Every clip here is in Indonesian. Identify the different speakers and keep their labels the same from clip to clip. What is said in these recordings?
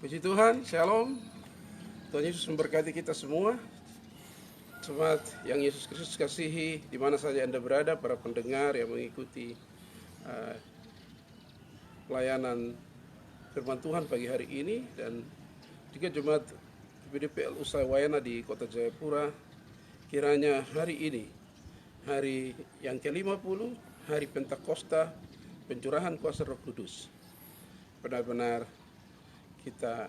Speaker 1: Puji Tuhan, Shalom. Tuhan Yesus memberkati kita semua. Jemaat yang Yesus Kristus kasihi, di mana saja Anda berada, para pendengar yang mengikuti pelayanan firman Tuhan pagi hari ini, dan juga jemaat PDPL Usai Wayana di Kota Jayapura. Kiranya hari ini, hari yang ke-50, hari Pentakosta, pencurahan kuasa Roh Kudus, benar-benar kita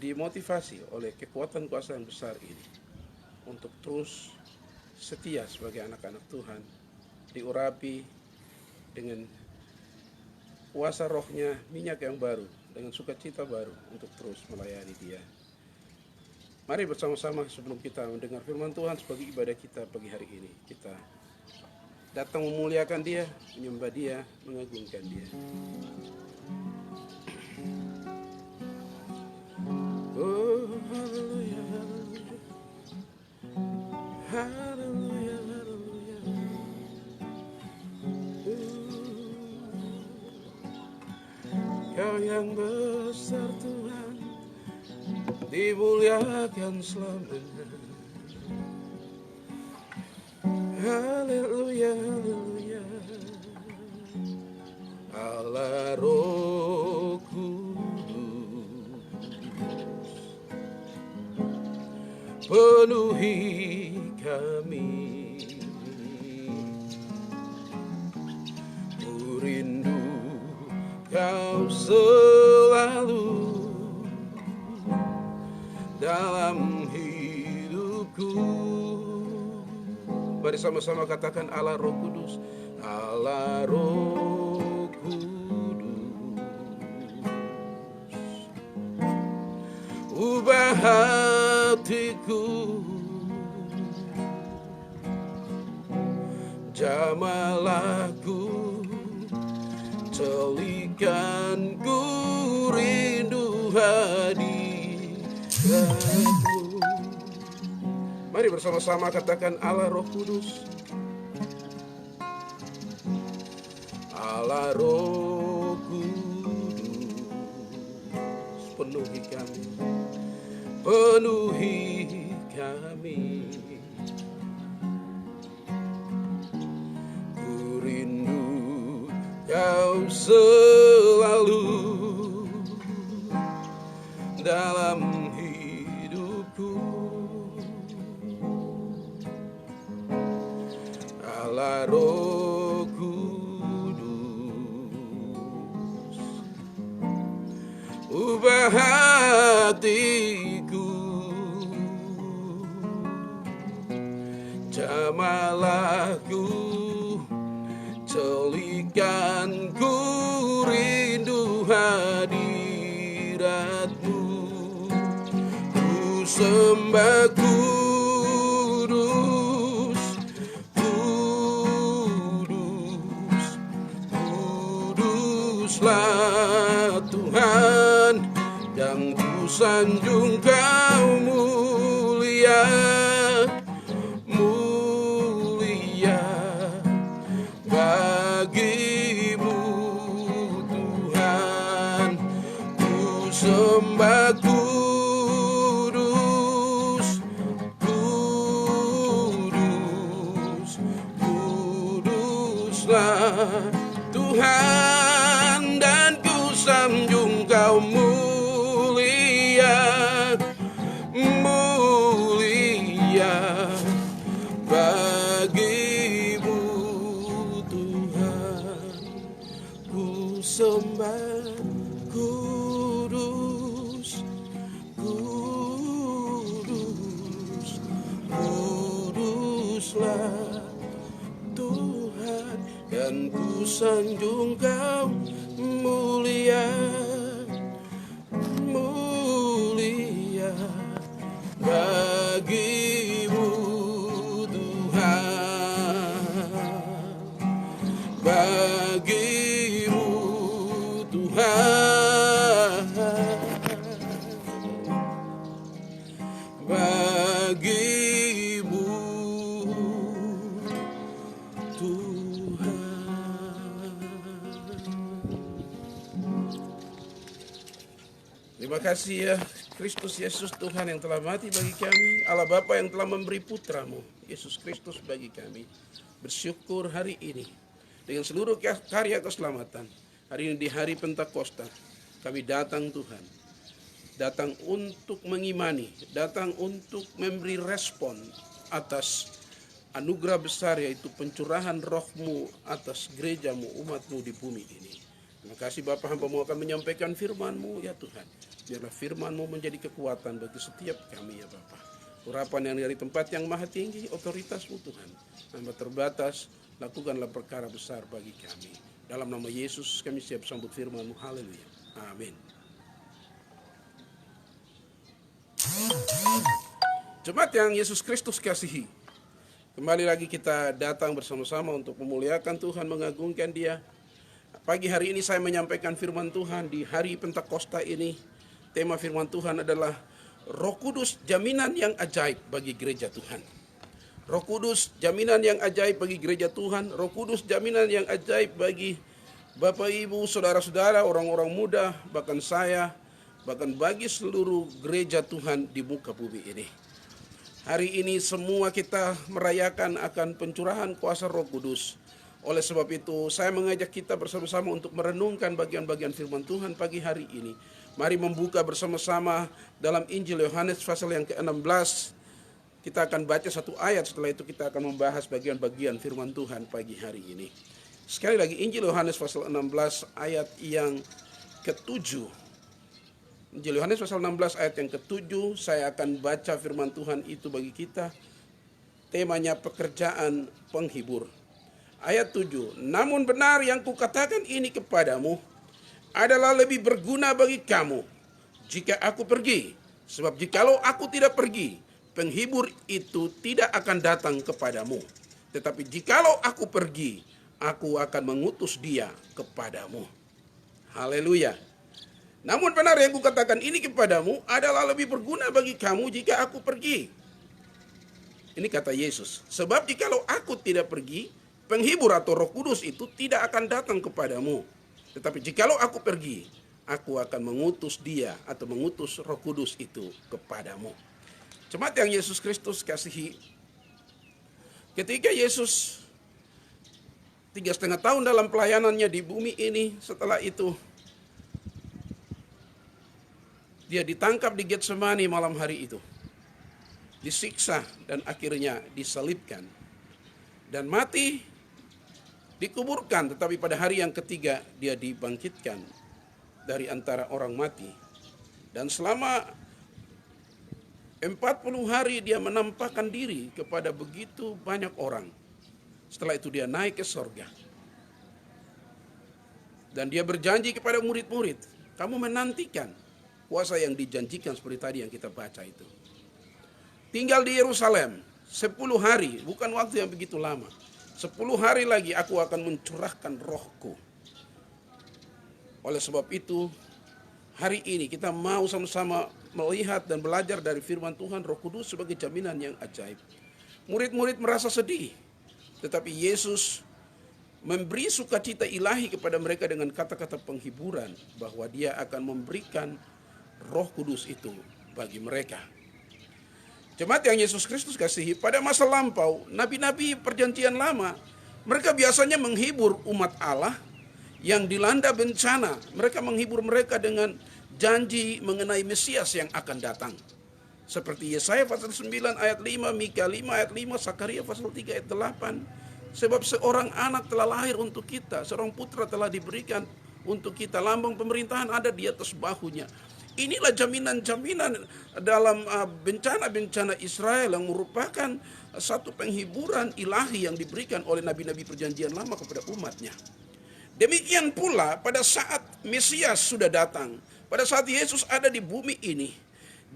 Speaker 1: dimotivasi oleh kekuatan kuasa yang besar ini untuk terus setia sebagai anak-anak Tuhan, diurapi dengan kuasa rohnya, minyak yang baru, dengan sukacita baru untuk terus melayani Dia. Mari bersama-sama sebelum kita mendengar firman Tuhan sebagai ibadah kita pagi hari ini, kita datang memuliakan Dia, menyembah Dia, mengagungkan Dia. Oh, haleluya, haleluya, haleluya, Kau yang besar Tuhan, dimuliakan selamanya. Haleluya, haleluya, Allah Roh penuhi kami, ku rindu Kau selalu dalam hidupku. Mari sama-sama katakan Allah Roh Kudus, Allah Roh Kudus, ubah hatiku, jamahlah ku, celikan ku rindu hadiratmu. Mari bersama-sama katakan Allah Roh Kudus, Allah Roh Kudus, penuhi kami, penuhi kami, ku rindu Kau selalu dalam hidupku. Allah Roh Kudus, ubah hatiku, jamahlah ku, celikan ku rindu hadiratmu. Ku sembah kudus, kudus, kuduslah Tuhan, dan ku sanjung Kau mulia, mulia bagimu Tuhan. Ku sembah kudus, kudus, kuduslah Tuhan, dan ku sanjung Kau mulia, mulia bagimu Tuhan. Ku sembah kudus, kudus, kuduslah Tuhan, dan ku sanjung Kau mulia, mulia bagimu Tuhan, bagimu Tuhan, bagimu Tuhan. Terima kasih ya Kristus Yesus Tuhan yang telah mati bagi kami, Allah Bapa yang telah memberi putramu Yesus Kristus bagi kami. Bersyukur hari ini dengan seluruh karya keselamatan. Hari ini di hari Pentakosta kami datang Tuhan, datang untuk mengimani, datang untuk memberi respon atas anugerah besar yaitu pencurahan roh-Mu atas gereja-Mu, umat-Mu di bumi ini. Terima kasih Bapa, hamba-Mu akan menyampaikan firman-Mu ya Tuhan. Biarlah firman-Mu menjadi kekuatan bagi setiap kami ya Bapa. Urapan yang dari tempat yang maha tinggi, otoritas-Mu Tuhan. Hamba terbatas, lakukanlah perkara besar bagi kami. Dalam nama Yesus kami siap sambut firman-Mu. Haleluya. Amin. Jemaat yang Yesus Kristus kasihi, kembali lagi kita datang bersama-sama untuk memuliakan Tuhan, mengagungkan Dia. Pagi hari ini saya menyampaikan firman Tuhan di hari Pentakosta ini. Tema firman Tuhan adalah Roh Kudus, jaminan yang ajaib bagi gereja Tuhan. Roh Kudus, jaminan yang ajaib bagi gereja Tuhan. Roh Kudus, jaminan yang ajaib bagi Bapak, Ibu, saudara-saudara, orang-orang muda, bahkan saya, bahkan bagi seluruh gereja Tuhan di muka bumi ini. Hari ini semua kita merayakan akan pencurahan kuasa Roh Kudus. Oleh sebab itu, saya mengajak kita bersama-sama untuk merenungkan bagian-bagian firman Tuhan pagi hari ini. Mari membuka bersama-sama dalam Injil Yohanes pasal yang ke-16. Kita akan baca satu ayat, setelah itu kita akan membahas bagian-bagian firman Tuhan pagi hari ini. Sekali lagi, Injil Yohanes pasal 16 ayat yang ke-7. Injil Yohanes pasal 16 ayat yang ke-7, saya akan baca firman Tuhan itu bagi kita. Temanya pekerjaan penghibur. Ayat 7, namun benar yang kukatakan ini kepadamu adalah lebih berguna bagi kamu jika aku pergi. Sebab jikalau aku tidak pergi, penghibur itu tidak akan datang kepadamu. Tetapi jikalau aku pergi, aku akan mengutus dia kepadamu. Haleluya. Namun benar yang kukatakan ini kepadamu adalah lebih berguna bagi kamu jika aku pergi. Ini kata Yesus. Sebab jikalau aku tidak pergi, penghibur atau Roh Kudus itu tidak akan datang kepadamu. Tetapi jikalau aku pergi, aku akan mengutus dia atau mengutus Roh Kudus itu kepadamu. Jemaat yang Yesus Kristus kasihi, ketika Yesus 3,5 tahun dalam pelayanannya di bumi ini, setelah itu dia ditangkap di Getsemani malam hari itu, disiksa dan akhirnya disalibkan dan mati, dikuburkan, tetapi pada hari yang ketiga dia dibangkitkan dari antara orang mati. Dan selama 40 hari dia menampakkan diri kepada begitu banyak orang. Setelah itu dia naik ke sorga. Dan dia berjanji kepada murid-murid, kamu menantikan kuasa yang dijanjikan seperti tadi yang kita baca itu. Tinggal di Yerusalem 10 hari, bukan waktu yang begitu lama. 10 hari lagi aku akan mencurahkan rohku. Oleh sebab itu, hari ini kita mau sama-sama melihat dan belajar dari firman Tuhan, Roh Kudus sebagai jaminan yang ajaib. Murid-murid merasa sedih, tetapi Yesus memberi sukacita ilahi kepada mereka dengan kata-kata penghiburan bahwa dia akan memberikan Roh Kudus itu bagi mereka. Jemaat yang Yesus Kristus kasihi, pada masa lampau, nabi-nabi perjanjian lama, mereka biasanya menghibur umat Allah yang dilanda bencana. Mereka menghibur mereka dengan janji mengenai Mesias yang akan datang. Seperti Yesaya pasal 9 ayat 5, Mika 5 ayat 5, Sakaria pasal 3 ayat 8. Sebab seorang anak telah lahir untuk kita, seorang putra telah diberikan untuk kita, lambang pemerintahan ada di atas bahunya. Inilah jaminan-jaminan dalam bencana-bencana Israel yang merupakan satu penghiburan ilahi yang diberikan oleh nabi-nabi perjanjian lama kepada umatnya. Demikian pula pada saat Mesias sudah datang, pada saat Yesus ada di bumi ini,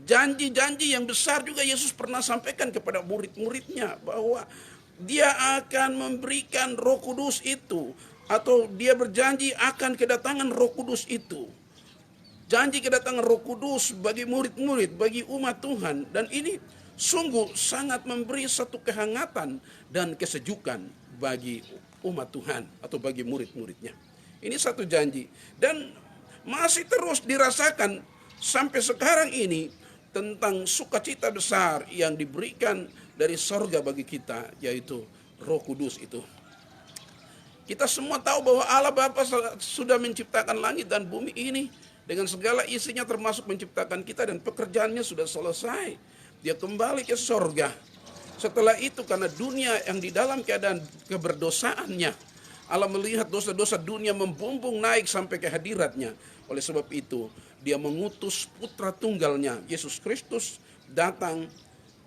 Speaker 1: janji-janji yang besar juga Yesus pernah sampaikan kepada murid-muridnya bahwa dia akan memberikan Roh Kudus itu, atau dia berjanji akan kedatangan Roh Kudus itu. Janji kedatangan Roh Kudus bagi murid-murid, bagi umat Tuhan. Dan ini sungguh sangat memberi satu kehangatan dan kesejukan bagi umat Tuhan atau bagi murid-muridnya. Ini satu janji. Dan masih terus dirasakan sampai sekarang ini tentang sukacita besar yang diberikan dari sorga bagi kita, yaitu Roh Kudus itu. Kita semua tahu bahwa Allah Bapa sudah menciptakan langit dan bumi ini dengan segala isinya, termasuk menciptakan kita, dan pekerjaannya sudah selesai. Dia kembali ke sorga. Setelah itu, karena dunia yang di dalam keadaan keberdosaannya, Allah melihat dosa-dosa dunia membumbung naik sampai ke hadiratnya. Oleh sebab itu, dia mengutus putra tunggalnya, Yesus Kristus, datang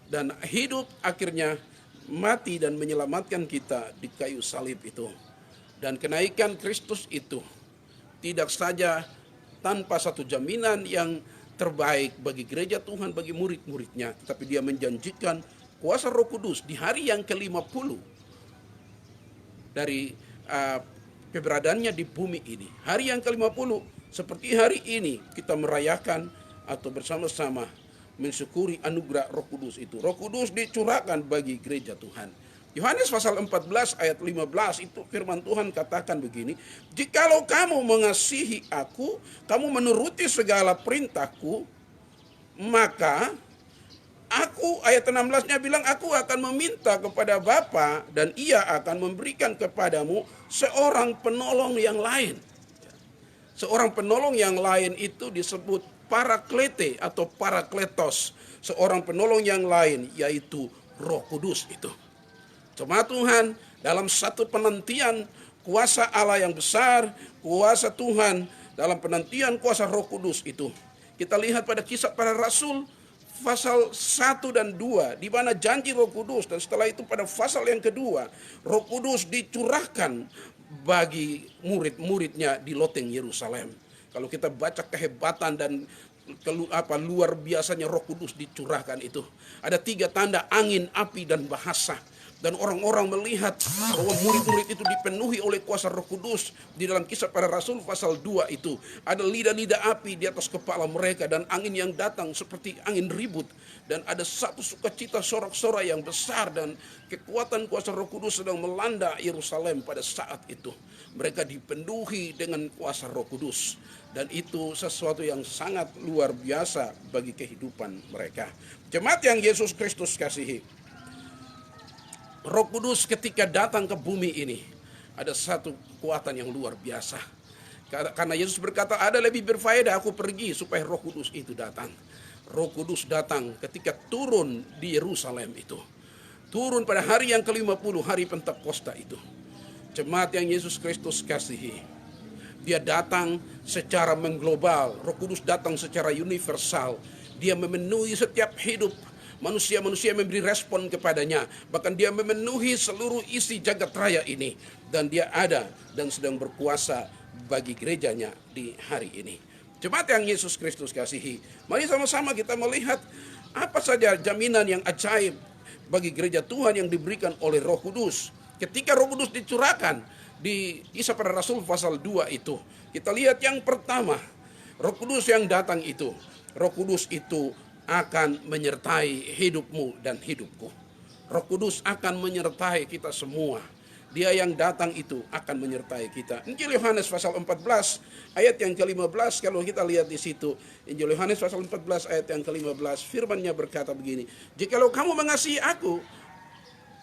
Speaker 1: dan hidup, akhirnya mati dan menyelamatkan kita di kayu salib itu. Dan kenaikan Kristus itu tidak saja tanpa satu jaminan yang terbaik bagi gereja Tuhan, bagi murid-muridnya, tetapi dia menjanjikan kuasa Roh Kudus di hari yang ke-50 dari keberadaannya di bumi ini. Hari yang ke-50 seperti hari ini kita merayakan atau bersama-sama mensyukuri anugerah Roh Kudus itu. Roh Kudus dicurahkan bagi gereja Tuhan. Yohanes pasal 14 ayat 15 itu firman Tuhan katakan begini, "Jikalau kamu mengasihi aku, kamu menuruti segala perintahku, maka aku," ayat 16-nya bilang, "aku akan meminta kepada Bapa dan ia akan memberikan kepadamu seorang penolong yang lain." Seorang penolong yang lain itu disebut Paraklete atau Parakletos. Seorang penolong yang lain yaitu Roh Kudus itu. Jemaat Tuhan, dalam satu penantian kuasa Allah yang besar, kuasa Tuhan dalam penantian kuasa Roh Kudus itu, kita lihat pada Kisah Para Rasul pasal 1 dan 2, di mana janji Roh Kudus, dan setelah itu pada pasal yang kedua, Roh Kudus dicurahkan bagi murid-muridnya di loteng Yerusalem. Kalau kita baca kehebatan dan luar biasanya Roh Kudus dicurahkan itu, ada 3 tanda: angin, api, dan bahasa. Dan orang-orang melihat bahwa murid-murid itu dipenuhi oleh kuasa Roh Kudus. Di dalam Kisah Para Rasul pasal 2 itu ada lidah-lidah api di atas kepala mereka, dan angin yang datang seperti angin ribut. Dan ada satu sukacita, sorak-sorai yang besar, dan kekuatan kuasa Roh Kudus sedang melanda Yerusalem pada saat itu. Mereka dipenuhi dengan kuasa Roh Kudus, dan itu sesuatu yang sangat luar biasa bagi kehidupan mereka. Jemaat yang Yesus Kristus kasihi, Roh Kudus ketika datang ke bumi ini ada satu kekuatan yang luar biasa. Karena Yesus berkata, ada lebih berfaedah aku pergi supaya Roh Kudus itu datang. Roh Kudus datang ketika turun di Yerusalem itu. Turun pada hari yang ke-50, hari Pentakosta itu. Jemaat yang Yesus Kristus kasihi, dia datang secara mengglobal. Roh Kudus datang secara universal. Dia memenuhi setiap hidup manusia-manusia, memberi respon kepadanya. Bahkan dia memenuhi seluruh isi jagat raya ini. Dan dia ada dan sedang berkuasa bagi gerejanya di hari ini. Jemaat yang Yesus Kristus kasihi, mari sama-sama kita melihat apa saja jaminan yang ajaib bagi gereja Tuhan yang diberikan oleh Roh Kudus. Ketika Roh Kudus dicurahkan di Kisah Para Rasul pasal 2 itu, kita lihat yang pertama, Roh Kudus yang datang itu, Roh Kudus itu akan menyertai hidupmu dan hidupku. Roh Kudus akan menyertai kita semua. Dia yang datang itu akan menyertai kita. Injil Yohanes pasal 14 ayat yang ke-15, kalau kita lihat di situ, Injil Yohanes pasal 14 ayat yang ke-15, firman-Nya berkata begini, "Jikalau kamu mengasihi aku,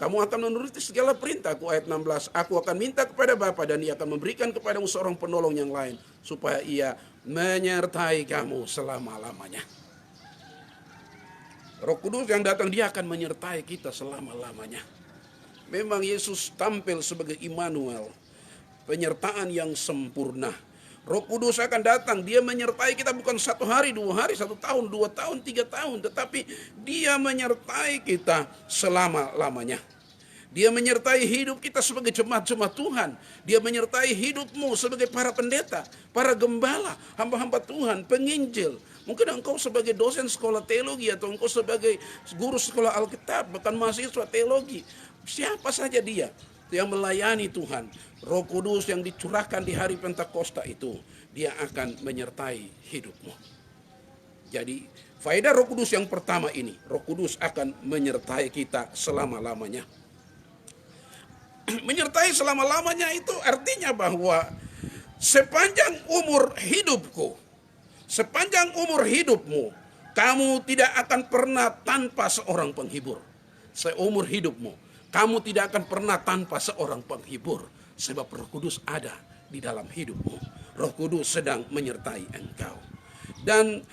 Speaker 1: kamu akan menuruti segala perintahku." Ayat 16, "Aku akan minta kepada Bapa dan ia akan memberikan kepadamu seorang penolong yang lain, supaya ia menyertai kamu selama-lamanya." Roh Kudus yang datang, dia akan menyertai kita selama-lamanya. Memang Yesus tampil sebagai Immanuel, penyertaan yang sempurna. Roh Kudus akan datang, dia menyertai kita bukan 1 hari, 2 hari, 1 tahun, 2 tahun, 3 tahun. Tetapi dia menyertai kita selama-lamanya. Dia menyertai hidup kita sebagai jemaat-jemaat Tuhan. Dia menyertai hidupmu sebagai para pendeta, para gembala, hamba-hamba Tuhan, penginjil. Mungkin engkau sebagai dosen sekolah teologi, atau engkau sebagai guru sekolah Alkitab, bahkan mahasiswa teologi. Siapa saja dia yang melayani Tuhan, Roh Kudus yang dicurahkan di hari Pentakosta itu, dia akan menyertai hidupmu. Jadi faedah Roh Kudus yang pertama ini, Roh Kudus akan menyertai kita selama-lamanya. Menyertai selama-lamanya itu artinya bahwa sepanjang umur hidupku, Sepanjang umur hidupmu, kamu tidak akan pernah tanpa seorang penghibur. Seumur hidupmu, kamu tidak akan pernah tanpa seorang penghibur. Sebab Roh Kudus ada di dalam hidupmu. Roh Kudus sedang menyertai engkau. Dan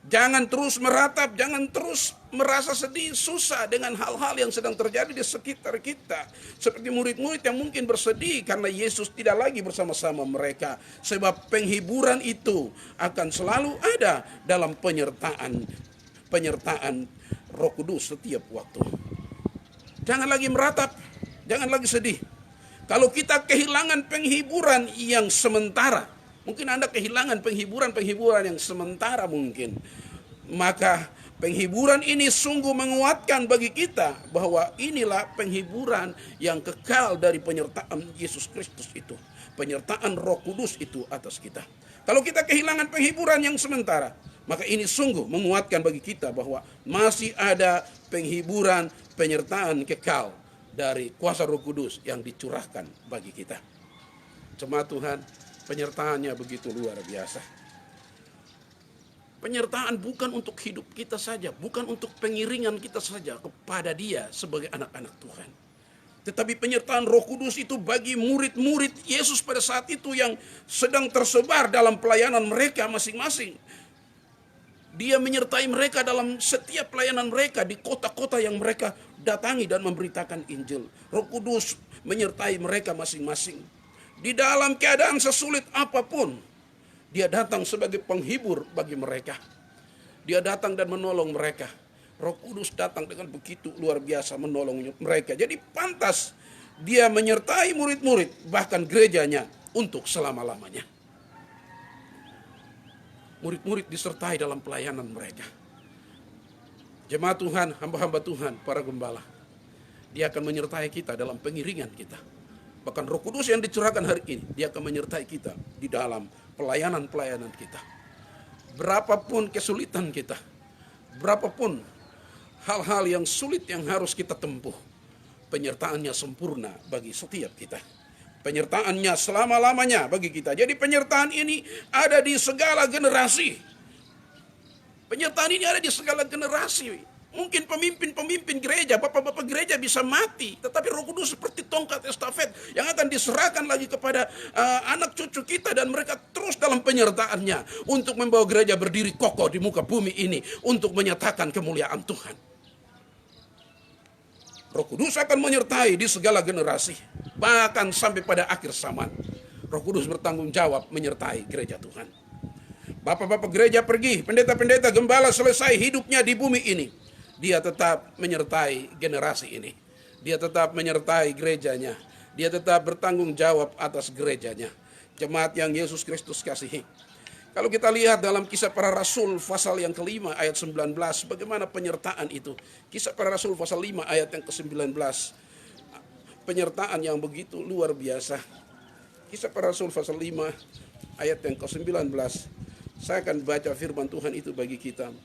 Speaker 1: jangan terus meratap, jangan terus merasa sedih, susah dengan hal-hal yang sedang terjadi di sekitar kita. Seperti murid-murid yang mungkin bersedih karena Yesus tidak lagi bersama-sama mereka. Sebab penghiburan itu akan selalu ada dalam penyertaan Roh Kudus setiap waktu. Jangan lagi meratap, jangan lagi sedih. Kalau kita kehilangan penghiburan yang sementara, mungkin Anda kehilangan penghiburan yang sementara mungkin, maka penghiburan ini sungguh menguatkan bagi kita bahwa inilah penghiburan yang kekal dari penyertaan Yesus Kristus itu. Penyertaan Roh Kudus itu atas kita. Kalau kita kehilangan penghiburan yang sementara, maka ini sungguh menguatkan bagi kita bahwa masih ada penghiburan, penyertaan kekal dari kuasa Roh Kudus yang dicurahkan bagi kita. Jemaat Tuhan, penyertaannya begitu luar biasa. Penyertaan bukan untuk hidup kita saja, bukan untuk pengiringan kita saja kepada Dia sebagai anak-anak Tuhan. Tetapi penyertaan Roh Kudus itu bagi murid-murid Yesus pada saat itu yang sedang tersebar dalam pelayanan mereka masing-masing. Dia menyertai mereka dalam setiap pelayanan mereka di kota-kota yang mereka datangi dan memberitakan Injil. Roh Kudus menyertai mereka masing-masing. Di dalam keadaan sesulit apapun, Dia datang sebagai penghibur bagi mereka. Dia datang dan menolong mereka. Roh Kudus datang dengan begitu luar biasa menolong mereka. Jadi pantas Dia menyertai murid-murid, bahkan gerejanya untuk selama-lamanya. Murid-murid disertai dalam pelayanan mereka. Jemaat Tuhan, hamba-hamba Tuhan, para gembala, Dia akan menyertai kita dalam pengiringan kita. Bahkan Roh Kudus yang dicurahkan hari ini, Dia akan menyertai kita di dalam pelayanan-pelayanan kita. Berapapun kesulitan kita, berapapun hal-hal yang sulit yang harus kita tempuh, penyertaannya sempurna bagi setiap kita. Penyertaannya selama-lamanya bagi kita. Jadi penyertaan ini ada di segala generasi. Penyertaan ini ada di segala generasi. Mungkin pemimpin-pemimpin gereja, bapak-bapak gereja bisa mati. Tetapi Roh Kudus seperti tongkat estafet yang akan diserahkan lagi kepada anak cucu kita. Dan mereka terus dalam penyertaannya untuk membawa gereja berdiri kokoh di muka bumi ini. Untuk menyatakan kemuliaan Tuhan. Roh Kudus akan menyertai di segala generasi. Bahkan sampai pada akhir zaman. Roh Kudus bertanggung jawab menyertai gereja Tuhan. Bapak-bapak gereja pergi, pendeta-pendeta gembala selesai hidupnya di bumi ini. Dia tetap menyertai generasi ini. Dia tetap menyertai gerejanya. Dia tetap bertanggung jawab atas gerejanya. Jemaat yang Yesus Kristus kasihi. Kalau kita lihat dalam Kisah Para Rasul pasal yang ke-5 ayat 19, bagaimana penyertaan itu. Kisah Para Rasul pasal 5 ayat yang ke-19. Penyertaan yang begitu luar biasa. Kisah Para Rasul pasal 5 ayat yang ke-19. Saya akan baca firman Tuhan itu bagi kita.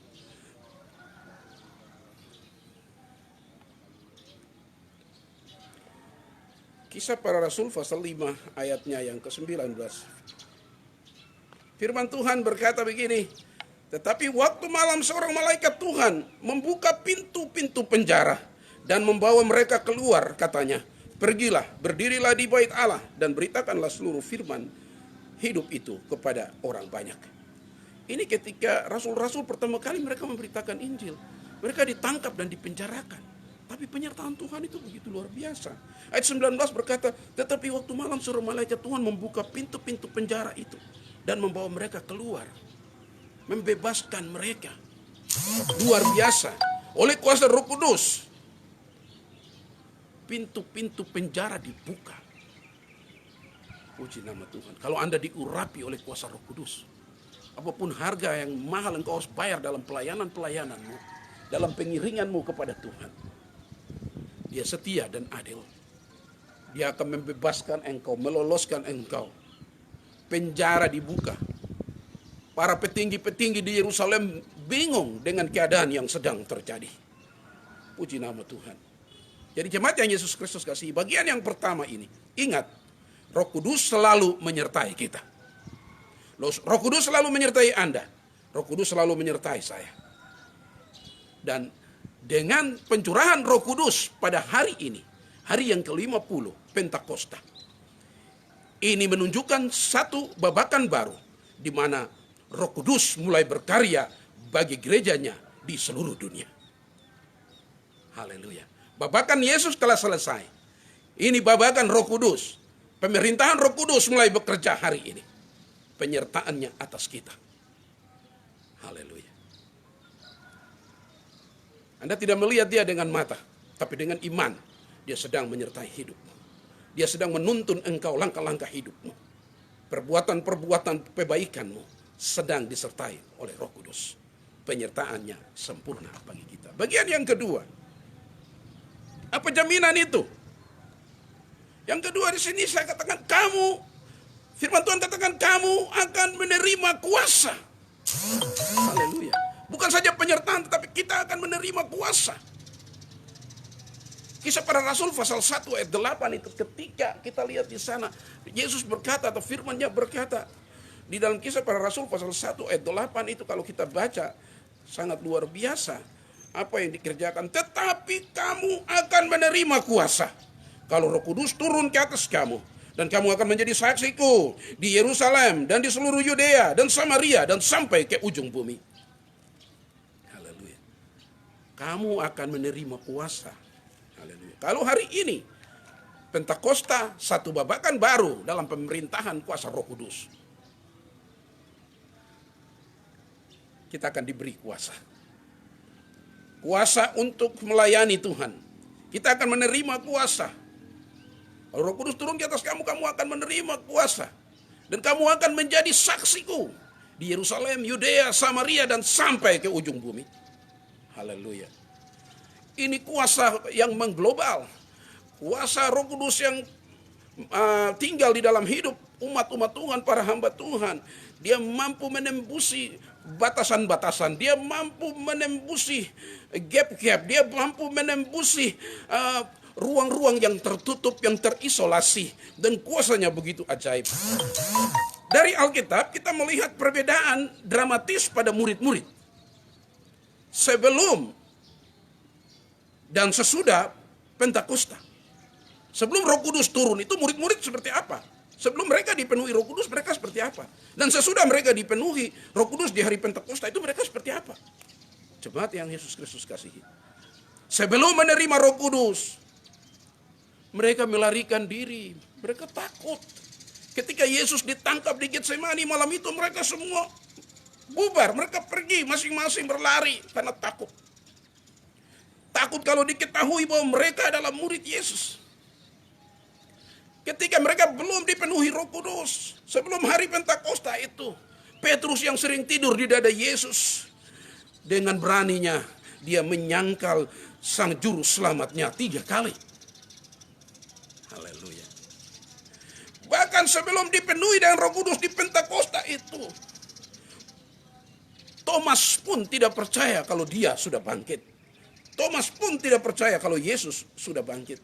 Speaker 1: Kisah Para Rasul pasal 5 ayatnya yang ke-19. Firman Tuhan berkata begini, tetapi waktu malam seorang malaikat Tuhan membuka pintu-pintu penjara dan membawa mereka keluar, katanya, pergilah, berdirilah di bait Allah dan beritakanlah seluruh firman hidup itu kepada orang banyak. Ini ketika rasul-rasul pertama kali mereka memberitakan Injil. Mereka ditangkap dan dipenjarakan. Tapi penyertaan Tuhan itu begitu luar biasa. Ayat 19 berkata, tetapi waktu malam seorang malaikat Tuhan membuka pintu-pintu penjara itu dan membawa mereka keluar, membebaskan mereka. Luar biasa. Oleh kuasa Roh Kudus, pintu-pintu penjara dibuka. Puji nama Tuhan. Kalau Anda diurapi oleh kuasa Roh Kudus, apapun harga yang mahal engkau harus bayar dalam pelayanan-pelayananmu, dalam pengiringanmu kepada Tuhan, Dia setia dan adil. Dia akan membebaskan engkau, meloloskan engkau. Penjara dibuka. Para petinggi-petinggi di Yerusalem bingung dengan keadaan yang sedang terjadi. Puji nama Tuhan. Jadi jemaat yang Yesus Kristus kasih, bagian yang pertama ini, ingat, Roh Kudus selalu menyertai kita. Roh Kudus selalu menyertai Anda. Roh Kudus selalu menyertai saya. Dan dengan pencurahan Roh Kudus pada hari ini, hari yang ke-50, Pentakosta, ini menunjukkan satu babakan baru, di mana Roh Kudus mulai berkarya bagi gerejanya di seluruh dunia. Haleluya. Babakan Yesus telah selesai. Ini babakan Roh Kudus. Pemerintahan Roh Kudus mulai bekerja hari ini. Penyertaannya atas kita. Haleluya. Anda tidak melihat dia dengan mata, tapi dengan iman dia sedang menyertai hidupmu. Dia sedang menuntun engkau langkah-langkah hidupmu. Perbuatan-perbuatan kebaikanmu sedang disertai oleh Roh Kudus. Penyertaannya sempurna bagi kita. Bagian yang kedua, apa jaminan itu? Yang kedua di sini saya katakan kamu, firman Tuhan katakan kamu akan menerima kuasa. Haleluya. Bukan saja penyertaan, tetapi kita akan menerima kuasa. Kisah Para Rasul pasal 1 ayat 8 itu, ketika kita lihat di sana, Yesus berkata atau firman-Nya berkata, di dalam Kisah Para Rasul pasal 1 ayat 8 itu kalau kita baca, sangat luar biasa apa yang dikerjakan. Tetapi kamu akan menerima kuasa kalau Roh Kudus turun ke atas kamu. Dan kamu akan menjadi saksiku di Yerusalem dan di seluruh Yudea dan Samaria dan sampai ke ujung bumi. Haleluya. Kamu akan menerima kuasa. Haleluya. Kalau hari ini Pentakosta satu babakan baru dalam pemerintahan kuasa Roh Kudus. Kita akan diberi kuasa. Kuasa untuk melayani Tuhan. Kita akan menerima kuasa. Kalau Roh Kudus turun ke atas kamu, kamu akan menerima kuasa. Dan kamu akan menjadi saksiku di Yerusalem, Yudea, Samaria, dan sampai ke ujung bumi. Haleluya. Ini kuasa yang mengglobal. Kuasa Roh Kudus yang tinggal di dalam hidup umat-umat Tuhan, para hamba Tuhan. Dia mampu menembusi batasan-batasan. Dia mampu menembusi gap-gap. Dia mampu menembusi ruang-ruang yang tertutup, yang terisolasi. Dan kuasanya begitu ajaib. Dari Alkitab kita melihat perbedaan dramatis pada murid-murid. Sebelum dan sesudah Pentakosta. Sebelum Roh Kudus turun itu murid-murid seperti apa? Sebelum mereka dipenuhi Roh Kudus mereka seperti apa? Dan sesudah mereka dipenuhi Roh Kudus di hari Pentakosta itu mereka seperti apa? Jemaat yang Yesus Kristus kasihi. Sebelum menerima Roh Kudus, mereka melarikan diri, mereka takut. Ketika Yesus ditangkap di Getsemani malam itu, mereka semua bubar, mereka pergi masing-masing berlari karena takut. Takut kalau diketahui bahwa mereka adalah murid Yesus. Ketika mereka belum dipenuhi Roh Kudus, sebelum hari Pentakosta itu, Petrus yang sering tidur di dada Yesus, dengan beraninya dia menyangkal sang juru selamatnya 3 kali. Haleluya. Bahkan sebelum dipenuhi dengan Roh Kudus di Pentakosta itu, Thomas pun tidak percaya kalau dia sudah bangkit. Thomas pun tidak percaya kalau Yesus sudah bangkit.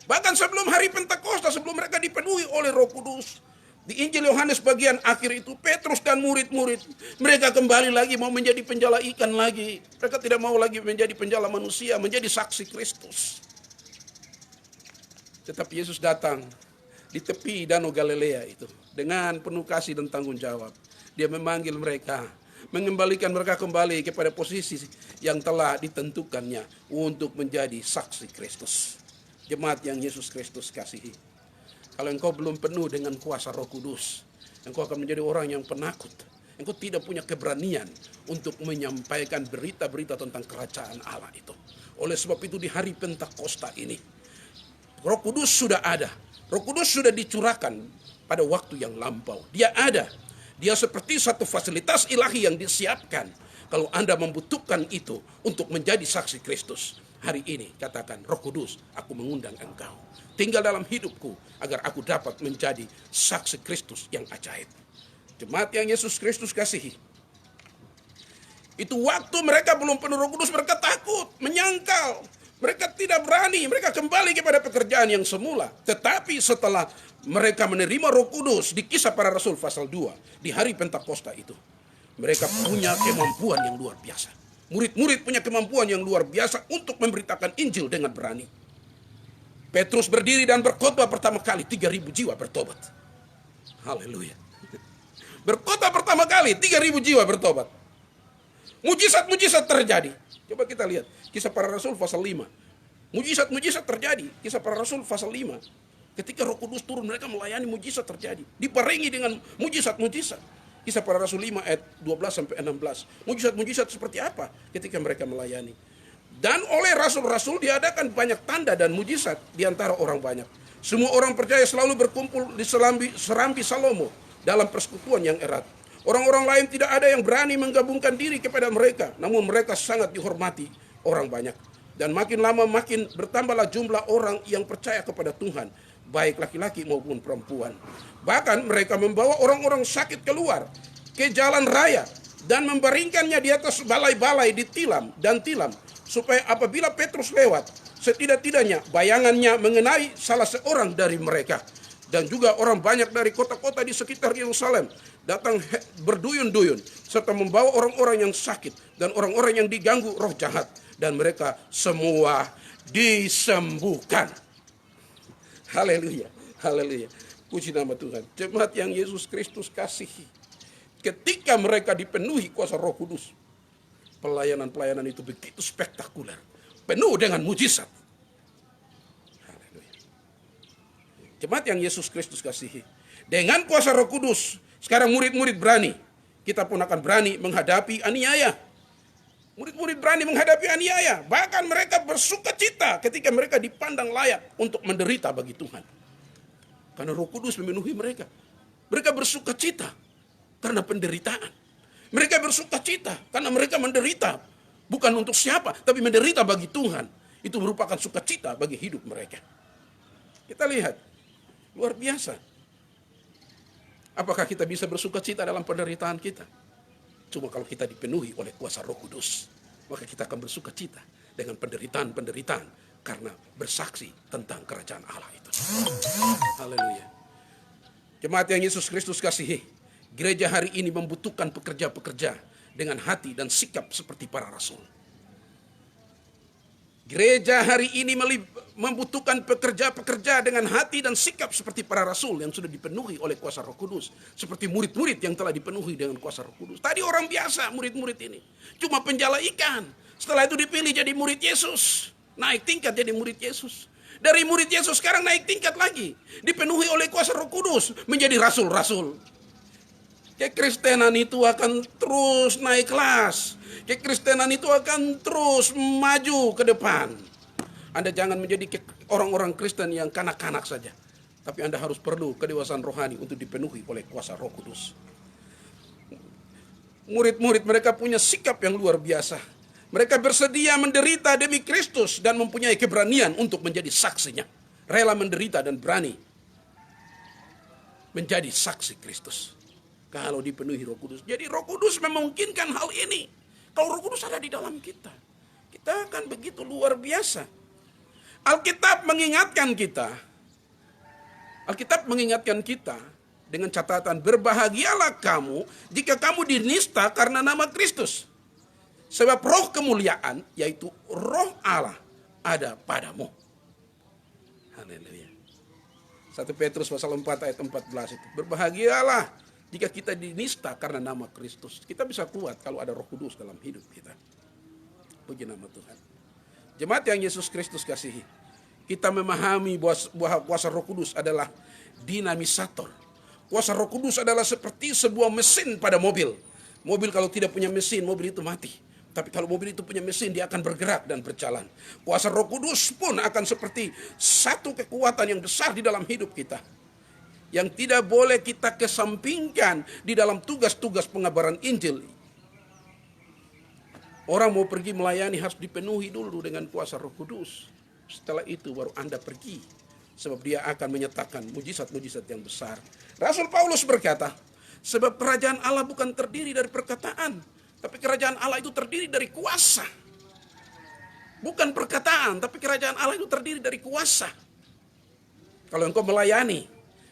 Speaker 1: Bahkan sebelum hari Pentakosta, sebelum mereka dipenuhi oleh Roh Kudus, di Injil Yohanes bagian akhir itu, Petrus dan murid-murid, mereka kembali lagi mau menjadi penjala ikan lagi. Mereka tidak mau lagi menjadi penjala manusia, menjadi saksi Kristus. Tetapi Yesus datang di tepi Danau Galilea itu dengan penuh kasih dan tanggung jawab. Dia memanggil mereka, mengembalikan mereka kembali kepada posisi yang telah ditentukannya untuk menjadi saksi Kristus. Jemaat yang Yesus Kristus kasihi. Kalau engkau belum penuh dengan kuasa Roh Kudus, engkau akan menjadi orang yang penakut. Engkau tidak punya keberanian untuk menyampaikan berita-berita tentang kerajaan Allah itu. Oleh sebab itu di hari Pentakosta ini, Roh Kudus sudah ada. Roh Kudus sudah dicurahkan pada waktu yang lampau. Dia ada. Dia seperti satu fasilitas ilahi yang disiapkan. Kalau Anda membutuhkan itu untuk menjadi saksi Kristus. Hari ini katakan, Roh Kudus, aku mengundang engkau. Tinggal dalam hidupku agar aku dapat menjadi saksi Kristus yang ajaib. Jemaat yang Yesus Kristus kasihi. Itu waktu mereka belum penuh Roh Kudus, mereka takut, menyangkal. Mereka tidak berani, mereka kembali kepada pekerjaan yang semula. Tetapi setelah mereka menerima Roh Kudus di Kisah Para Rasul pasal 2 di hari Pentakosta itu. Mereka punya kemampuan yang luar biasa. Murid-murid punya kemampuan yang luar biasa untuk memberitakan Injil dengan berani. Petrus berdiri dan berkhotbah pertama kali, 3.000 jiwa bertobat. Haleluya. Berkhotbah pertama kali, 3.000 jiwa bertobat. Mujizat-mujizat terjadi. Coba kita lihat Kisah Para Rasul pasal 5. Mujizat-mujizat terjadi. Kisah Para Rasul pasal 5. Ketika Roh Kudus turun, mereka melayani, mujizat terjadi. Diparingi dengan mujizat-mujizat. Kisah Para Rasul 5 ayat 12-16. Mujizat-mujizat seperti apa ketika mereka melayani. Dan oleh rasul-rasul diadakan banyak tanda dan mujizat di antara orang banyak. Semua orang percaya selalu berkumpul di serambi Salomo dalam persekutuan yang erat. Orang-orang lain tidak ada yang berani menggabungkan diri kepada mereka, namun mereka sangat dihormati orang banyak. Dan makin lama makin bertambahlah jumlah orang yang percaya kepada Tuhan, baik laki-laki maupun perempuan. Bahkan mereka membawa orang-orang sakit keluar ke jalan raya dan membaringkannya di atas balai-balai di tilam, supaya apabila Petrus lewat, setidak-tidaknya bayangannya mengenai salah seorang dari mereka. Dan juga orang banyak dari kota-kota di sekitar Yerusalem datang berduyun-duyun serta membawa orang-orang yang sakit dan orang-orang yang diganggu roh jahat, dan mereka semua disembuhkan. Haleluya, haleluya. Puji nama Tuhan. Jemaat yang Yesus Kristus kasihi, ketika mereka dipenuhi kuasa Roh Kudus, pelayanan-pelayanan itu begitu spektakuler, penuh dengan mujizat. Jemaat yang Yesus Kristus kasihi, dengan kuasa Roh Kudus, sekarang murid-murid berani. Kita pun akan berani menghadapi aniaya. Murid-murid berani menghadapi aniaya. Bahkan mereka bersuka cita ketika mereka dipandang layak untuk menderita bagi Tuhan. Karena Roh Kudus memenuhi mereka. Mereka bersuka cita karena penderitaan. Mereka bersuka cita karena mereka menderita. Bukan untuk siapa, tapi menderita bagi Tuhan. Itu merupakan sukacita bagi hidup mereka. Kita lihat. Luar biasa. Apakah kita bisa bersuka cita dalam penderitaan kita? Cuma kalau kita dipenuhi oleh kuasa Roh Kudus, maka kita akan bersuka cita dengan penderitaan-penderitaan karena bersaksi tentang kerajaan Allah itu. Haleluya. Jemaat yang Yesus Kristus kasihi, gereja hari ini membutuhkan pekerja-pekerja dengan hati dan sikap seperti para rasul. Gereja hari ini membutuhkan pekerja-pekerja dengan hati dan sikap seperti para rasul yang sudah dipenuhi oleh kuasa Roh Kudus. Seperti murid-murid yang telah dipenuhi dengan kuasa Roh Kudus. Tadi orang biasa murid-murid ini. Cuma penjala ikan. Setelah itu dipilih jadi murid Yesus. Naik tingkat jadi murid Yesus. Dari murid Yesus sekarang naik tingkat lagi. Dipenuhi oleh kuasa Roh Kudus. Menjadi rasul-rasul. Kekristenan itu akan terus naik kelas. Kekristenan itu akan terus maju ke depan. Anda jangan menjadi orang-orang Kristen yang kanak-kanak saja. Tapi Anda harus perlu kedewasaan rohani untuk dipenuhi oleh kuasa Roh Kudus. Murid-murid mereka punya sikap yang luar biasa. Mereka bersedia menderita demi Kristus dan mempunyai keberanian untuk menjadi saksinya. Rela menderita dan berani menjadi saksi Kristus. Kalau dipenuhi Roh Kudus. Jadi Roh Kudus memungkinkan hal ini. Kalau Roh Kudus ada di dalam kita, kita akan begitu luar biasa. Alkitab mengingatkan kita dengan catatan, berbahagialah kamu jika kamu dinista karena nama Kristus. Sebab roh kemuliaan, yaitu roh Allah, ada padamu. Haleluya. 1 Petrus pasal 4 ayat 14 itu. Berbahagialah jika kita dinista karena nama Kristus. Kita bisa kuat kalau ada Roh Kudus dalam hidup kita. Puji nama Tuhan. Jemaat yang Yesus Kristus kasihi, kita memahami bahwa kuasa Roh Kudus adalah dinamisator. Kuasa Roh Kudus adalah seperti sebuah mesin pada mobil. Mobil kalau tidak punya mesin, mobil itu mati. Tapi kalau mobil itu punya mesin, dia akan bergerak dan berjalan. Kuasa Roh Kudus pun akan seperti satu kekuatan yang besar di dalam hidup kita, yang tidak boleh kita kesampingkan di dalam tugas-tugas pengabaran Injil. Orang mau pergi melayani harus dipenuhi dulu dengan kuasa Roh Kudus. Setelah itu baru Anda pergi. Sebab dia akan menyatakan mujizat-mujizat yang besar. Rasul Paulus berkata, sebab kerajaan Allah bukan terdiri dari perkataan, tapi kerajaan Allah itu terdiri dari kuasa. Bukan perkataan, tapi kerajaan Allah itu terdiri dari kuasa. Kalau engkau melayani,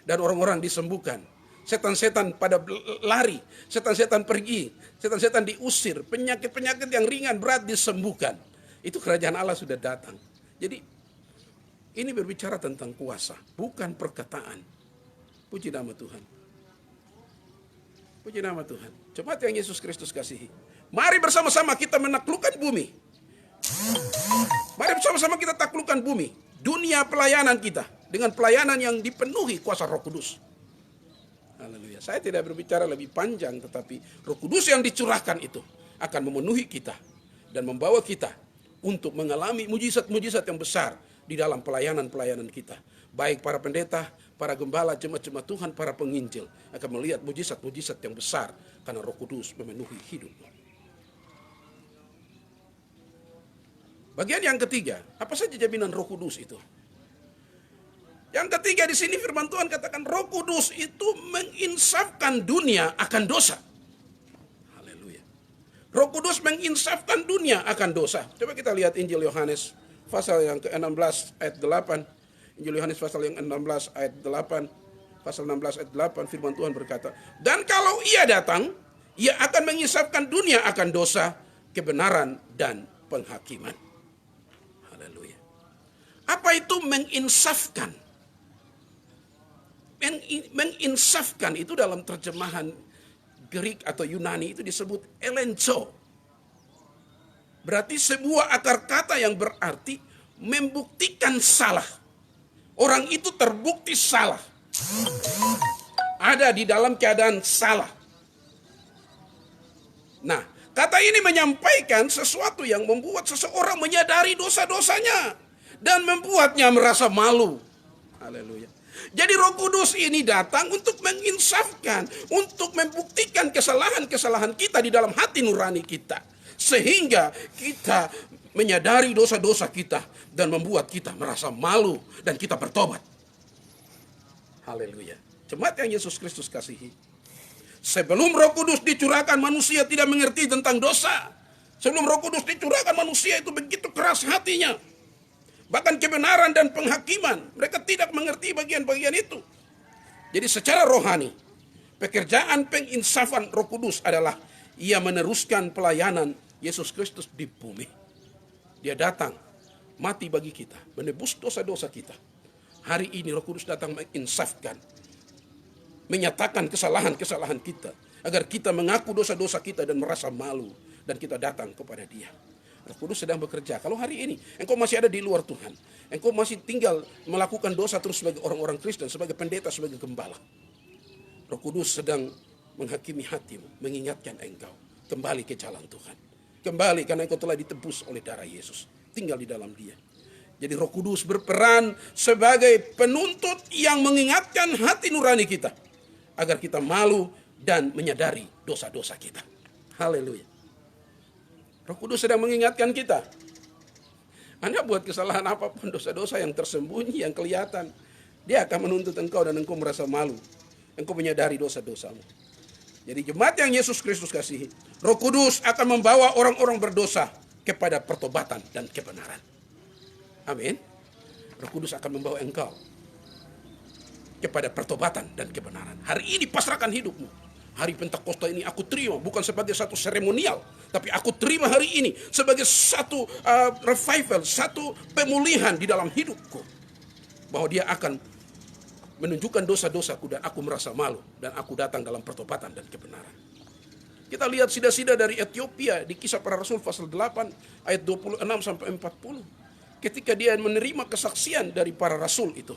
Speaker 1: dan orang-orang disembuhkan. Setan-setan pada lari, setan-setan pergi, setan-setan diusir, penyakit-penyakit yang ringan berat disembuhkan. Itu kerajaan Allah sudah datang. Jadi ini berbicara tentang kuasa, bukan perkataan. Puji nama Tuhan. Puji nama Tuhan. Jemaat yang Yesus Kristus kasihi, mari bersama-sama kita menaklukkan bumi. Mari bersama-sama kita taklukkan bumi. Dunia pelayanan kita dengan pelayanan yang dipenuhi kuasa Roh Kudus. Haleluya. Saya tidak berbicara lebih panjang, tetapi Roh Kudus yang dicurahkan itu akan memenuhi kita dan membawa kita untuk mengalami mujizat-mujizat yang besar di dalam pelayanan-pelayanan kita. Baik para pendeta, para gembala, jemaat-jemaat Tuhan, para penginjil akan melihat mujizat-mujizat yang besar karena Roh Kudus memenuhi hidupmu. Bagian yang ketiga, apa saja jaminan Roh Kudus itu? Yang ketiga di sini firman Tuhan katakan Roh Kudus itu menginsafkan dunia akan dosa. Haleluya. Roh Kudus menginsafkan dunia akan dosa. Coba kita lihat Injil Yohanes pasal yang ke-16 ayat 8. Injil Yohanes pasal yang 16 ayat 8. Pasal 16 ayat 8 firman Tuhan berkata, "Dan kalau Ia datang, Ia akan menginsafkan dunia akan dosa, kebenaran dan penghakiman." Haleluya. Apa itu menginsafkan? Menginsafkan itu dalam terjemahan Greek atau Yunani itu disebut elencho. Berarti sebuah akar kata yang berarti membuktikan salah. Orang itu terbukti salah. Ada di dalam keadaan salah. Nah, kata ini menyampaikan sesuatu yang membuat seseorang menyadari dosa-dosanya dan membuatnya merasa malu. Haleluya. Jadi Roh Kudus ini datang untuk menginsafkan, untuk membuktikan kesalahan-kesalahan kita di dalam hati nurani kita. Sehingga kita menyadari dosa-dosa kita dan membuat kita merasa malu dan kita bertobat. Haleluya. Jemaat yang Yesus Kristus kasihi. Sebelum Roh Kudus dicurahkan, manusia tidak mengerti tentang dosa. Sebelum Roh Kudus dicurahkan, manusia itu begitu keras hatinya. Bahkan kebenaran dan penghakiman, mereka tidak mengerti bagian-bagian itu. Jadi secara rohani, pekerjaan penginsafan Roh Kudus adalah Ia meneruskan pelayanan Yesus Kristus di bumi. Dia datang, mati bagi kita, menebus dosa-dosa kita. Hari ini Roh Kudus datang menginsafkan, menyatakan kesalahan-kesalahan kita, agar kita mengaku dosa-dosa kita dan merasa malu, dan kita datang kepada Dia. Roh Kudus sedang bekerja. Kalau hari ini engkau masih ada di luar Tuhan, engkau masih tinggal melakukan dosa terus sebagai orang-orang Kristen, sebagai pendeta, sebagai gembala, Roh Kudus sedang menghakimi hatimu, mengingatkan engkau kembali ke jalan Tuhan. Kembali karena engkau telah ditebus oleh darah Yesus. Tinggal di dalam Dia. Jadi Roh Kudus berperan sebagai penuntut yang mengingatkan hati nurani kita agar kita malu dan menyadari dosa-dosa kita. Haleluya. Roh Kudus sedang mengingatkan kita. Anda buat kesalahan apapun, dosa-dosa yang tersembunyi, yang kelihatan, Dia akan menuntut engkau dan engkau merasa malu. Engkau menyadari dosa-dosamu. Jadi jemaat yang Yesus Kristus kasihi, Roh Kudus akan membawa orang-orang berdosa kepada pertobatan dan kebenaran. Amin. Roh Kudus akan membawa engkau kepada pertobatan dan kebenaran. Hari ini pasrahkan hidupmu. Hari Pentakosta ini aku terima bukan sebagai satu seremonial, tapi aku terima hari ini sebagai satu revival, satu pemulihan di dalam hidupku. Bahwa Dia akan menunjukkan dosa-dosaku dan aku merasa malu dan aku datang dalam pertobatan dan kebenaran. Kita lihat sida-sida dari Ethiopia di Kisah Para Rasul pasal 8 ayat 26 sampai 40. Ketika dia menerima kesaksian dari para rasul itu,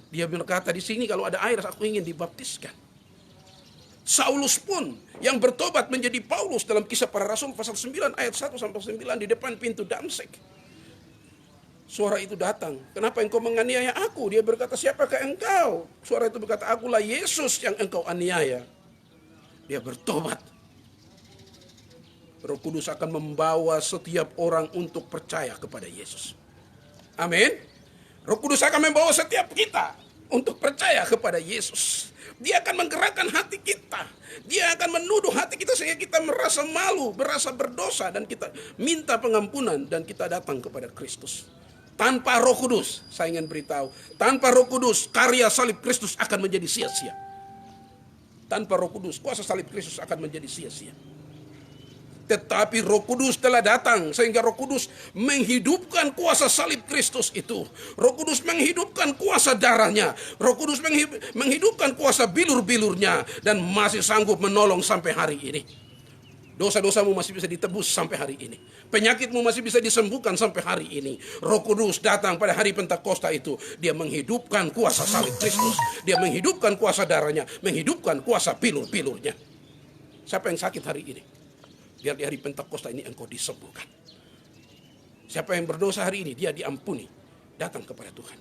Speaker 1: dia berkata di sini, kalau ada air aku ingin dibaptiskan. Saulus pun yang bertobat menjadi Paulus dalam Kisah Para Rasul pasal 9 ayat 1 sampai 9 di depan pintu Damsek. Suara itu datang, "Kenapa engkau menganiaya aku?" Dia berkata, "Siapakah engkau?" Suara itu berkata, "Akulah Yesus yang engkau aniaya." Dia bertobat. Roh Kudus akan membawa setiap orang untuk percaya kepada Yesus. Amin. Roh Kudus akan membawa setiap kita untuk percaya kepada Yesus. Dia akan menggerakkan hati kita. Dia akan menuduh hati kita sehingga kita merasa malu, merasa berdosa, dan kita minta pengampunan dan kita datang kepada Kristus. Tanpa Roh Kudus, saya ingin beritahu, tanpa Roh Kudus karya salib Kristus akan menjadi sia-sia. Tanpa Roh Kudus kuasa salib Kristus akan menjadi sia-sia. Tetapi Roh Kudus telah datang sehingga Roh Kudus menghidupkan kuasa salib Kristus itu. Roh Kudus menghidupkan kuasa darahnya. Roh Kudus menghidupkan kuasa bilur-bilurnya dan masih sanggup menolong sampai hari ini. Dosa-dosamu masih bisa ditebus sampai hari ini. Penyakitmu masih bisa disembuhkan sampai hari ini. Roh Kudus datang pada hari Pentakosta itu. Dia menghidupkan kuasa salib Kristus. Dia menghidupkan kuasa darahnya. Menghidupkan kuasa bilur-bilurnya. Siapa yang sakit hari ini? Biar di hari Pentakosta ini engkau disembuhkan. Siapa yang berdosa hari ini, dia diampuni. Datang kepada Tuhan.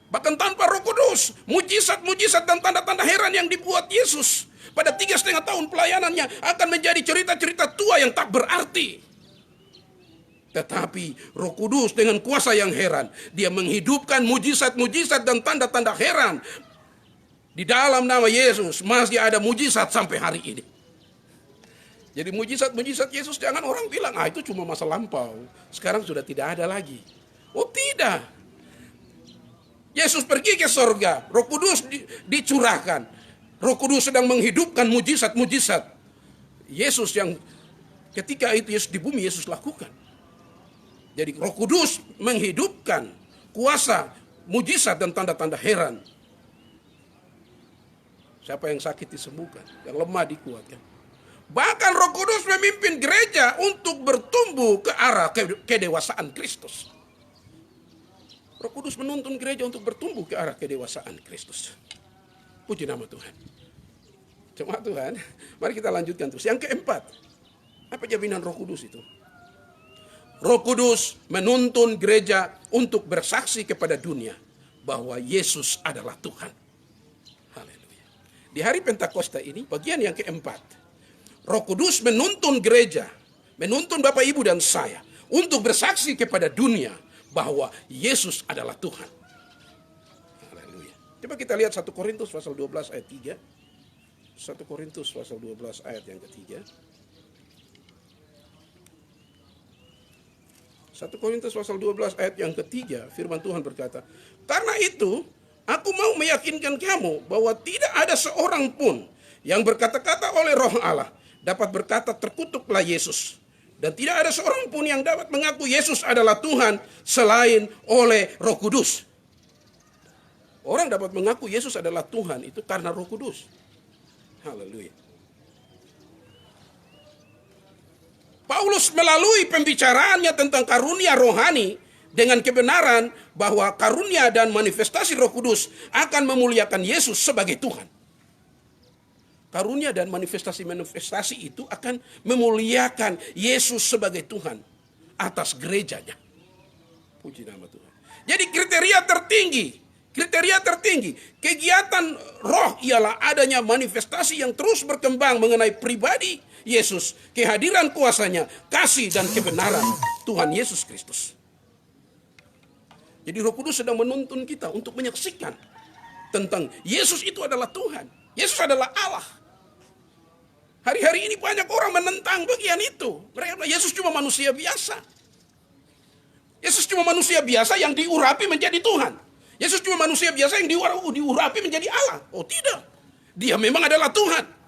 Speaker 1: Bahkan tanpa Roh Kudus, mujizat-mujizat dan tanda-tanda heran yang dibuat Yesus pada 3,5 tahun pelayanannya akan menjadi cerita-cerita tua yang tak berarti. Tetapi Roh Kudus dengan kuasa yang heran, dia menghidupkan mujizat-mujizat dan tanda-tanda heran. Di dalam nama Yesus masih ada mujizat sampai hari ini. Jadi mujizat-mujizat Yesus jangan orang bilang, itu cuma masa lampau. Sekarang sudah tidak ada lagi. Oh tidak. Yesus pergi ke sorga, Roh Kudus dicurahkan. Roh Kudus sedang menghidupkan mujizat-mujizat. Yesus yang ketika itu Yesus di bumi, Yesus lakukan. Jadi Roh Kudus menghidupkan kuasa, mujizat dan tanda-tanda heran. Siapa yang sakit disembuhkan, yang lemah dikuatkan. Bahkan Roh Kudus memimpin gereja untuk bertumbuh ke arah kedewasaan Kristus. Roh Kudus menuntun gereja untuk bertumbuh ke arah kedewasaan Kristus. Puji nama Tuhan. Cuma Tuhan, mari kita lanjutkan terus. Yang keempat, apa jaminan Roh Kudus itu? Roh Kudus menuntun gereja untuk bersaksi kepada dunia bahwa Yesus adalah Tuhan. Haleluya. Di hari Pentakosta ini, bagian yang keempat, Roh Kudus menuntun gereja, menuntun Bapak Ibu dan saya untuk bersaksi kepada dunia bahwa Yesus adalah Tuhan. Haleluya. Coba kita lihat 1 Korintus pasal 12 ayat 3. 1 Korintus pasal 12 ayat yang ketiga. 1 Korintus pasal 12 ayat yang ketiga, firman Tuhan berkata, "Karena itu, aku mau meyakinkan kamu bahwa tidak ada seorang pun yang berkata-kata oleh Roh Allah dapat berkata terkutuklah Yesus. Dan tidak ada seorang pun yang dapat mengaku Yesus adalah Tuhan selain oleh Roh Kudus." Orang dapat mengaku Yesus adalah Tuhan itu karena Roh Kudus. Haleluya. Paulus melalui pembicaraannya tentang karunia rohani dengan kebenaran bahwa karunia dan manifestasi Roh Kudus akan memuliakan Yesus sebagai Tuhan. Karunia dan manifestasi-manifestasi itu akan memuliakan Yesus sebagai Tuhan atas gerejanya. Puji nama Tuhan. Jadi kriteria tertinggi kegiatan roh ialah adanya manifestasi yang terus berkembang mengenai pribadi Yesus, kehadiran kuasanya, kasih dan kebenaran Tuhan Yesus Kristus. Jadi Roh Kudus sedang menuntun kita untuk menyaksikan tentang Yesus itu adalah Tuhan. Yesus adalah Allah. Hari-hari ini banyak orang menentang bagian itu. Mereka bilang Yesus cuma manusia biasa. Yesus cuma manusia biasa yang diurapi menjadi Tuhan. Yesus cuma manusia biasa yang diurapi menjadi Allah. Oh tidak. Dia memang adalah Tuhan.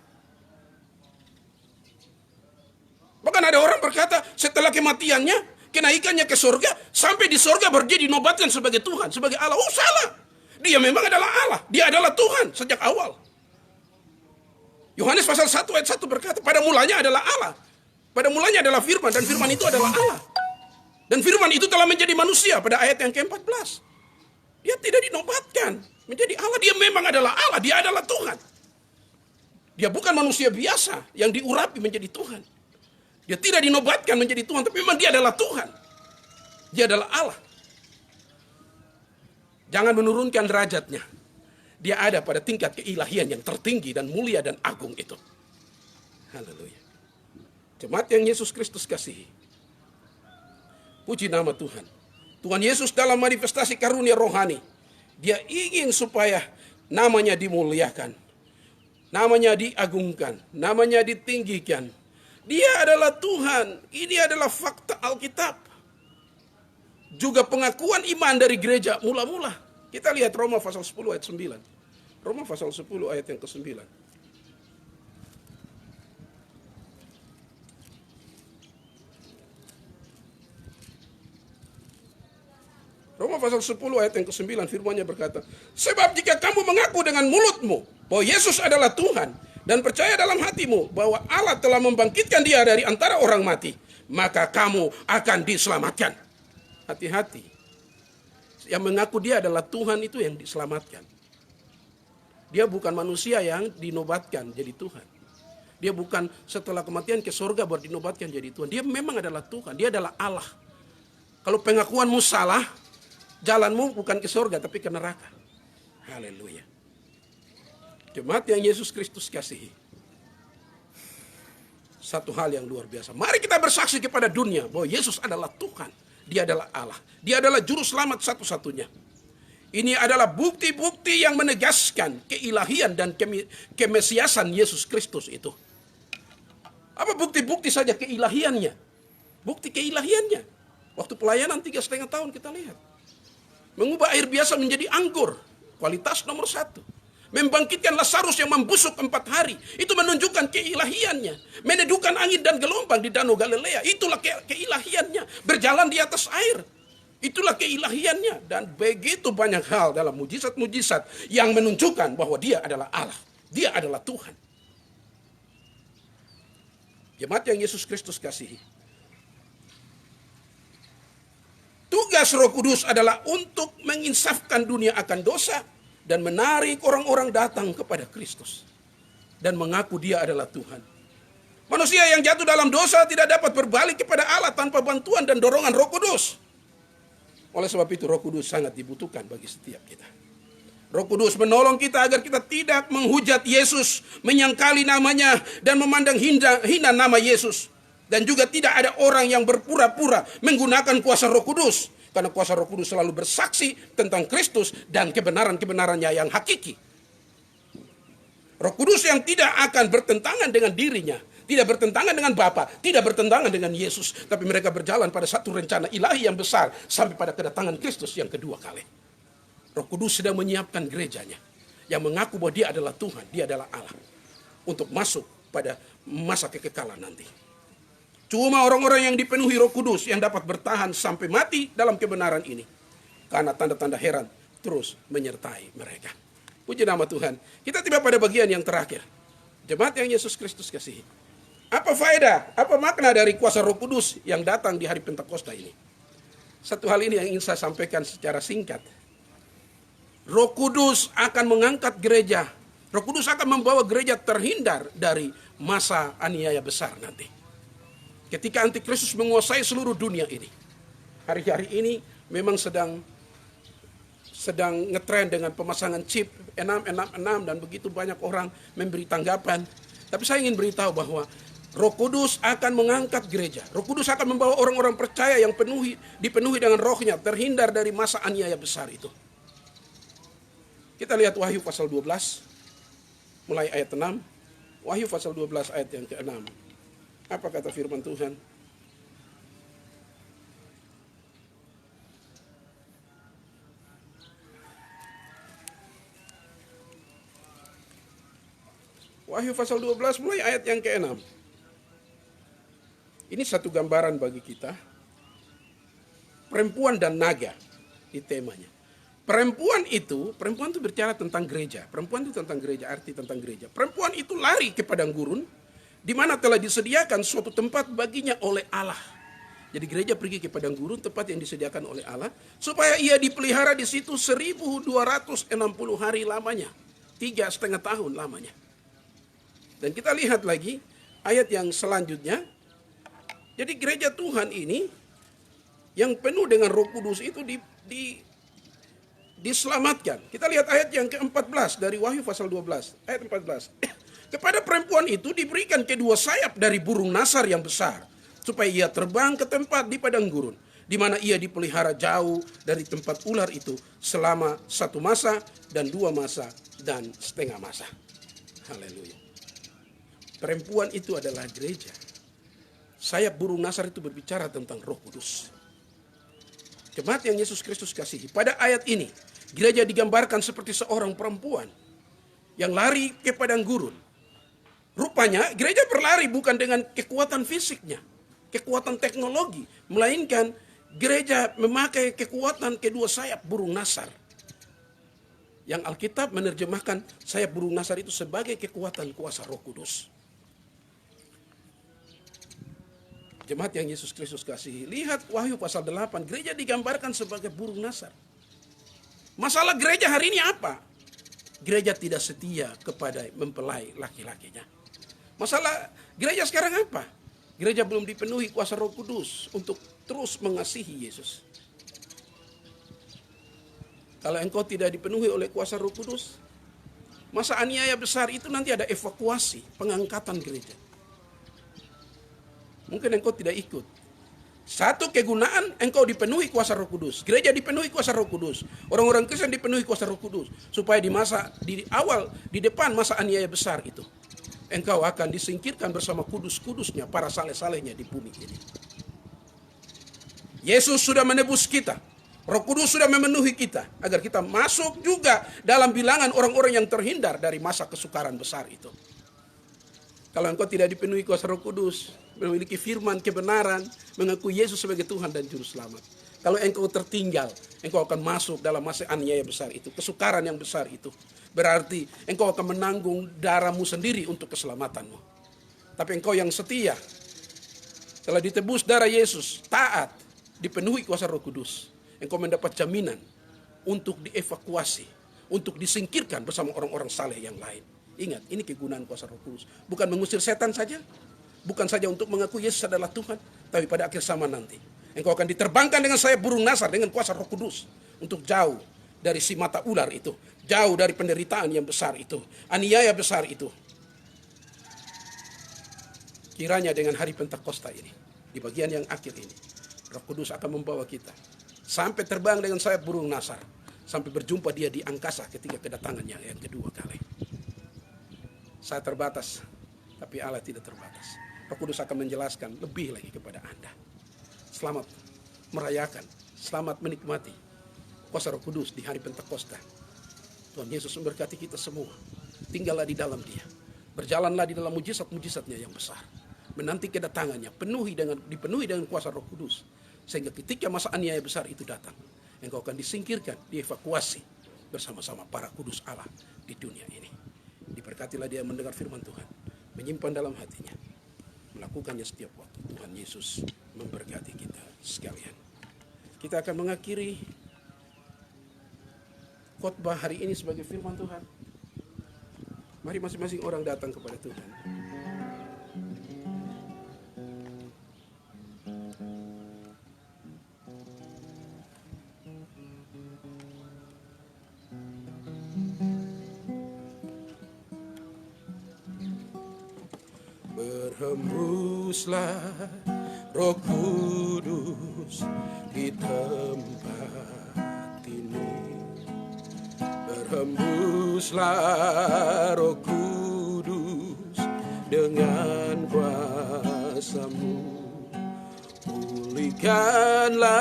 Speaker 1: Bahkan ada orang berkata setelah kematiannya, kenaikannya ke surga, sampai di surga baru dia dinobatkan sebagai Tuhan, sebagai Allah. Oh salah. Dia memang adalah Allah. Dia adalah Tuhan sejak awal. Yohanes pasal 1 ayat 1 berkata, pada mulanya adalah Allah. Pada mulanya adalah firman, dan firman itu adalah Allah. Dan firman itu telah menjadi manusia pada ayat yang ke-14. Dia tidak dinobatkan menjadi Allah. Dia memang adalah Allah. Dia adalah Tuhan. Dia bukan manusia biasa yang diurapi menjadi Tuhan. Dia tidak dinobatkan menjadi Tuhan, tapi memang dia adalah Tuhan. Dia adalah Allah. Jangan menurunkan derajatnya. Dia ada pada tingkat keilahian yang tertinggi dan mulia dan agung itu. Haleluya. Jemaat yang Yesus Kristus kasihi. Puji nama Tuhan. Tuhan Yesus dalam manifestasi karunia rohani, dia ingin supaya namanya dimuliakan, namanya diagungkan, namanya ditinggikan. Dia adalah Tuhan. Ini adalah fakta Alkitab. juga pengakuan iman dari gereja mula-mula. Kita lihat Roma pasal 10 ayat 9. Roma pasal 10 ayat yang ke-9. Roma pasal 10 ayat yang ke-9 firman-Nya berkata, sebab jika kamu mengaku dengan mulutmu bahwa Yesus adalah Tuhan dan percaya dalam hatimu bahwa Allah telah membangkitkan Dia dari antara orang mati, maka kamu akan diselamatkan. Hati-hati. Yang mengaku Dia adalah Tuhan itu yang diselamatkan. Dia bukan manusia yang dinobatkan jadi Tuhan. Dia bukan setelah kematian ke surga baru dinobatkan jadi Tuhan. Dia memang adalah Tuhan. Dia adalah Allah. Kalau pengakuanmu salah, jalanmu bukan ke surga tapi ke neraka. Haleluya. Jemaat yang Yesus Kristus kasihi. Satu hal yang luar biasa. Mari kita bersaksi kepada dunia bahwa Yesus adalah Tuhan. Dia adalah Allah. Dia adalah juru selamat satu-satunya. Ini adalah bukti-bukti yang menegaskan keilahian dan kemesiasan Yesus Kristus itu. Apa bukti-bukti saja keilahiannya? Bukti keilahiannya. Waktu pelayanan 3,5 tahun kita lihat. Mengubah air biasa menjadi anggur. Kualitas nomor 1. Membangkitkan Lazarus yang membusuk 4 hari. Itu menunjukkan keilahiannya. Meneduhkan angin dan gelombang di Danau Galilea. Itulah keilahiannya. Berjalan di atas air. Itulah keilahiannya. Dan begitu banyak hal dalam mujizat-mujizat yang menunjukkan bahwa Dia adalah Allah. Dia adalah Tuhan. Jemaat yang Yesus Kristus kasihi. Tugas Roh Kudus adalah untuk menginsafkan dunia akan dosa dan menarik orang-orang datang kepada Kristus dan mengaku Dia adalah Tuhan. Manusia yang jatuh dalam dosa tidak dapat berbalik kepada Allah tanpa bantuan dan dorongan Roh Kudus. Oleh sebab itu Roh Kudus sangat dibutuhkan bagi setiap kita. Roh Kudus menolong kita agar kita tidak menghujat Yesus, menyangkali namanya dan memandang hina nama Yesus. Dan juga tidak ada orang yang berpura-pura menggunakan kuasa Roh Kudus. Karena kuasa Roh Kudus selalu bersaksi tentang Kristus dan kebenaran-kebenarannya yang hakiki. Roh Kudus yang tidak akan bertentangan dengan dirinya. Tidak bertentangan dengan Bapa, tidak bertentangan dengan Yesus. Tapi mereka berjalan pada satu rencana ilahi yang besar. Sampai pada kedatangan Kristus yang kedua kali. Roh Kudus sedang menyiapkan gerejanya. Yang mengaku bahwa Dia adalah Tuhan, Dia adalah Allah. Untuk masuk pada masa kekekalan nanti. Cuma orang-orang yang dipenuhi Roh Kudus yang dapat bertahan sampai mati dalam kebenaran ini. Karena tanda-tanda heran terus menyertai mereka. Puji nama Tuhan. Kita tiba pada bagian yang terakhir. Jemaat yang Yesus Kristus kasihi. Apa faedah, apa makna dari kuasa Roh Kudus yang datang di hari Pentakosta ini? Satu hal ini yang ingin saya sampaikan secara singkat. Roh Kudus akan mengangkat gereja. Roh Kudus akan membawa gereja terhindar dari masa aniaya besar nanti. Ketika Antikristus menguasai seluruh dunia ini. Hari-hari ini memang sedang ngetren dengan pemasangan chip 666 dan begitu banyak orang memberi tanggapan. Tapi saya ingin beritahu bahwa Roh Kudus akan mengangkat gereja. Roh Kudus akan membawa orang-orang percaya yang dipenuhi dengan rohnya terhindar dari masa aniaya besar itu. Kita lihat Wahyu pasal 12 mulai ayat 6. Wahyu pasal 12 ayat yang ke-6. Apa kata firman Tuhan? Wahyu pasal 12 mulai ayat yang ke-6. Ini satu gambaran bagi kita. Perempuan dan naga di temanya. Perempuan itu bicara tentang gereja. Perempuan itu tentang gereja, arti tentang gereja. Perempuan itu lari ke padang gurun, di mana telah disediakan suatu tempat baginya oleh Allah. Jadi gereja pergi ke padang gurun, tempat yang disediakan oleh Allah, supaya ia dipelihara di situ 1260 hari lamanya. 3,5 tahun lamanya. Dan kita lihat lagi ayat yang selanjutnya. Jadi gereja Tuhan ini yang penuh dengan Roh Kudus itu diselamatkan. Kita lihat ayat yang ke-14 dari Wahyu pasal 12. Ayat 14. Kepada perempuan itu diberikan kedua sayap dari burung nasar yang besar, supaya ia terbang ke tempat di padang gurun, di mana ia dipelihara jauh dari tempat ular itu selama 1 masa dan 2 masa dan setengah masa. Haleluya. Perempuan itu adalah gereja. Sayap burung nasar itu berbicara tentang Roh Kudus. Jemaat yang Yesus Kristus kasihi, pada ayat ini gereja digambarkan seperti seorang perempuan yang lari ke padang gurun. Rupanya gereja berlari bukan dengan kekuatan fisiknya, kekuatan teknologi, melainkan gereja memakai kekuatan kedua sayap burung nasar. Yang Alkitab menerjemahkan sayap burung nasar itu sebagai kekuatan kuasa Roh Kudus. Jemaat yang Yesus Kristus kasihi, lihat Wahyu pasal 8, gereja digambarkan sebagai burung nasar. Masalah gereja hari ini apa? Gereja tidak setia kepada mempelai laki-lakinya. Masalah gereja sekarang apa? Gereja belum dipenuhi kuasa Roh Kudus untuk terus mengasihi Yesus. Kalau engkau tidak dipenuhi oleh kuasa Roh Kudus, masa aniaya besar itu nanti ada evakuasi, pengangkatan gereja. Mungkin engkau tidak ikut. Satu kegunaan, engkau dipenuhi kuasa Roh Kudus. Gereja dipenuhi kuasa Roh Kudus. Orang-orang Kristen dipenuhi kuasa Roh Kudus. Supaya di depan masa aniaya besar itu, engkau akan disingkirkan bersama kudus-kudusnya, para saleh-salehnya di bumi ini. Yesus sudah menebus kita. Roh Kudus sudah memenuhi kita. Agar kita masuk juga dalam bilangan orang-orang yang terhindar dari masa kesukaran besar itu. Kalau engkau tidak dipenuhi kuasa Roh Kudus, memiliki firman kebenaran, mengaku Yesus sebagai Tuhan dan Juru Selamat. Kalau engkau tertinggal, engkau akan masuk dalam masa aniaya besar itu, kesukaran yang besar itu. Berarti engkau akan menanggung darahmu sendiri untuk keselamatanmu. Tapi engkau yang setia, telah ditebus darah Yesus, taat, dipenuhi kuasa Roh Kudus, engkau mendapat jaminan untuk dievakuasi, untuk disingkirkan bersama orang-orang saleh yang lain. Ingat, ini kegunaan kuasa Roh Kudus. Bukan mengusir setan saja, bukan saja untuk mengaku Yesus adalah Tuhan, tapi pada akhir zaman nanti engkau akan diterbangkan dengan sayap burung nasar dengan kuasa Roh Kudus untuk jauh dari si mata ular itu, jauh dari penderitaan yang besar itu, aniaya besar itu. Kiranya dengan hari Pentakosta ini, di bagian yang akhir ini, Roh Kudus akan membawa kita sampai terbang dengan sayap burung nasar, sampai berjumpa dia di angkasa ketika kedatangannya yang kedua kali. Saya terbatas, tapi Allah tidak terbatas. Roh Kudus akan menjelaskan lebih lagi kepada Anda. Selamat merayakan, selamat menikmati kuasa Roh Kudus di hari Pentakosta. Tuhan Yesus memberkati kita semua. Tinggallah di dalam Dia. Berjalanlah di dalam mujizat-mujizatnya yang besar. Menanti kedatangannya, dipenuhi dengan kuasa Roh Kudus. Sehingga ketika masa aniaya besar itu datang, engkau akan disingkirkan, dievakuasi bersama-sama para kudus Allah di dunia ini. Diberkatilah dia mendengar firman Tuhan, menyimpan dalam hatinya, melakukannya setiap waktu. Tuhan Yesus memberkati kita sekalian. Kita akan mengakhiri khotbah hari ini sebagai firman Tuhan. Mari masing-masing orang datang kepada Tuhan. Berhembuslah Roh Kudus di tempat ini. Berhembuslah Roh Kudus dengan kuasa-Mu. Pulihkanlah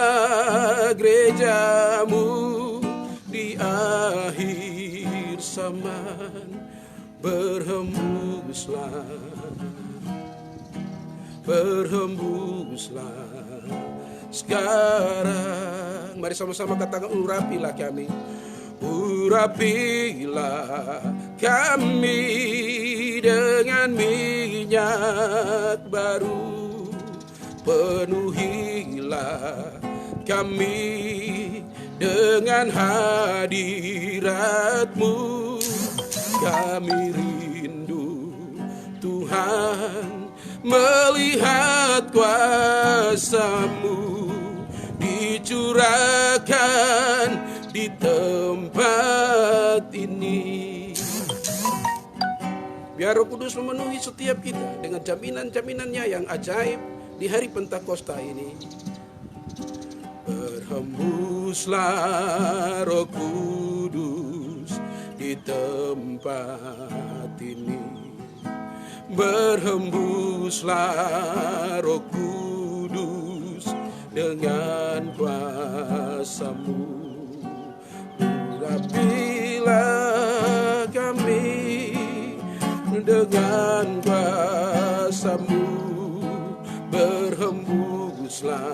Speaker 1: gereja-Mu di akhir zaman. Berhembuslah sekarang. Mari sama-sama katakan, urapilah kami. Urapilah kami dengan minyak baru. Penuhilah kami dengan hadirat-Mu. Kami rindu Tuhan melihat kuasa-Mu dicurahkan di tempat ini. Biar Roh Kudus memenuhi setiap kita dengan jaminan-jaminannya yang ajaib di hari Pentakosta ini. Berhembuslah Roh Kudus di tempat ini. Berhembuslah Roh Kudus dengan kuasa kuasa-Mu. Urapilah kami dengan kuasa-Mu, berhembuslah.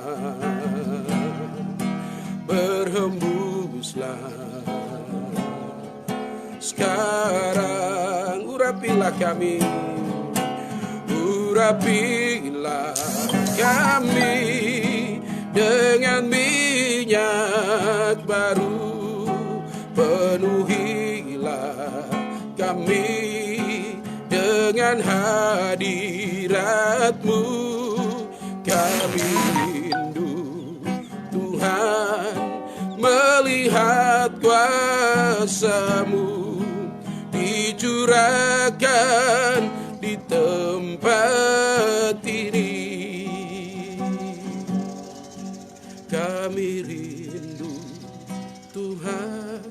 Speaker 1: Sekarang urapilah kami dengan minyak baru. Penuhilah kami dengan hadirat-Mu. Kami rindu Tuhan melihat kuasa-Mu dicurahkan di tempat ini. Kami rindu Tuhan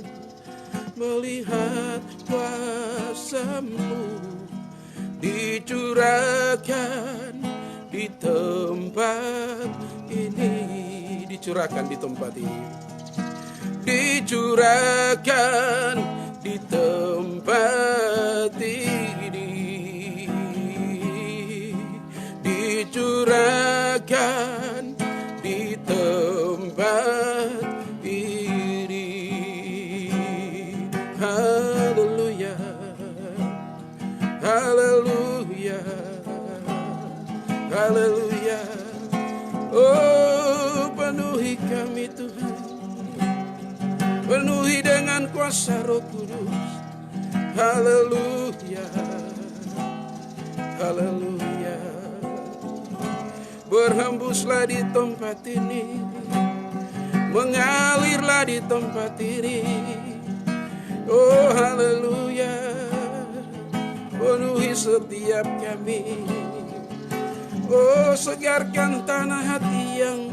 Speaker 1: melihat kuasa-Mu dicurahkan di tempat ini. Dicurahkan di tempat ini. Dicurahkan di tempat ini. Dicurahkan di tempat ini. Haleluya, haleluya, haleluya. Oh, penuhi kami Tuhan, penuhi dengan kuasa Roh Kudus. Haleluya, haleluya. Berhembuslah di tempat ini, mengalirlah di tempat ini. Oh haleluya, penuhi setiap kami. Oh segarkan tanah hati yang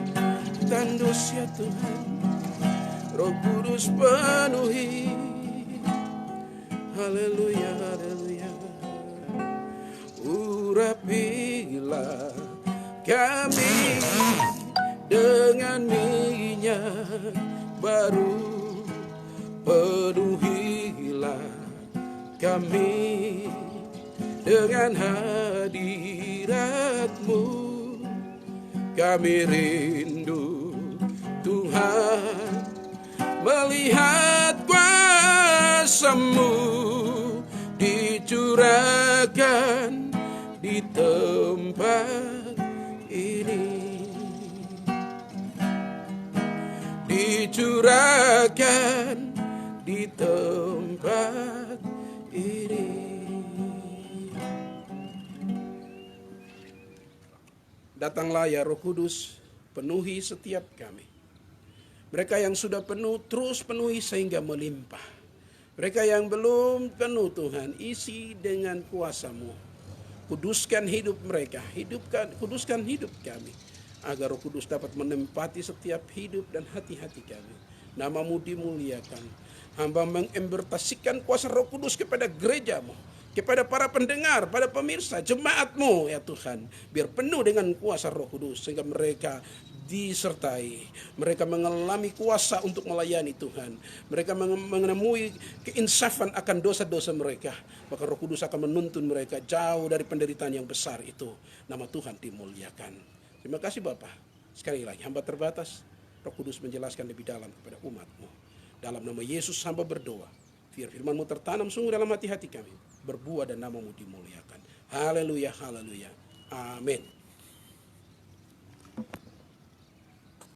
Speaker 1: tandus ya Tuhan. Roh Kudus penuhi. Haleluya, haleluya. Urapilah kami dengan minyak baru. Penuhilah kami dengan hadirat-Mu. Kami rindu Tuhan melihat kuasa-Mu dicurahkan di tempat ini. Dicurahkan di tempat ini. Datanglah ya Roh Kudus, penuhi setiap kami. Mereka yang sudah penuh, terus penuhi sehingga melimpah. Mereka yang belum penuh Tuhan, isi dengan kuasa-Mu. Kuduskan hidup mereka, kuduskan hidup kami. Agar Roh Kudus dapat menempati setiap hidup dan hati-hati kami. Nama-Mu dimuliakan. Hamba mengembertasikan kuasa Roh Kudus kepada gereja-Mu, kepada para pendengar, pada pemirsa, jemaat-Mu ya Tuhan. Biar penuh dengan kuasa Roh Kudus sehingga mereka disertai. Mereka mengalami kuasa untuk melayani Tuhan. Mereka menemui keinsafan akan dosa-dosa mereka. Maka Roh Kudus akan menuntun mereka jauh dari penderitaan yang besar itu. Nama Tuhan dimuliakan. Terima kasih Bapa. Sekali lagi hamba terbatas. Roh Kudus menjelaskan lebih dalam kepada umat-Mu. Dalam nama Yesus hamba berdoa. Firman-Mu tertanam sungguh dalam hati-hati kami. Berbuah dan nama-Mu dimuliakan. Haleluya, haleluya. Amin.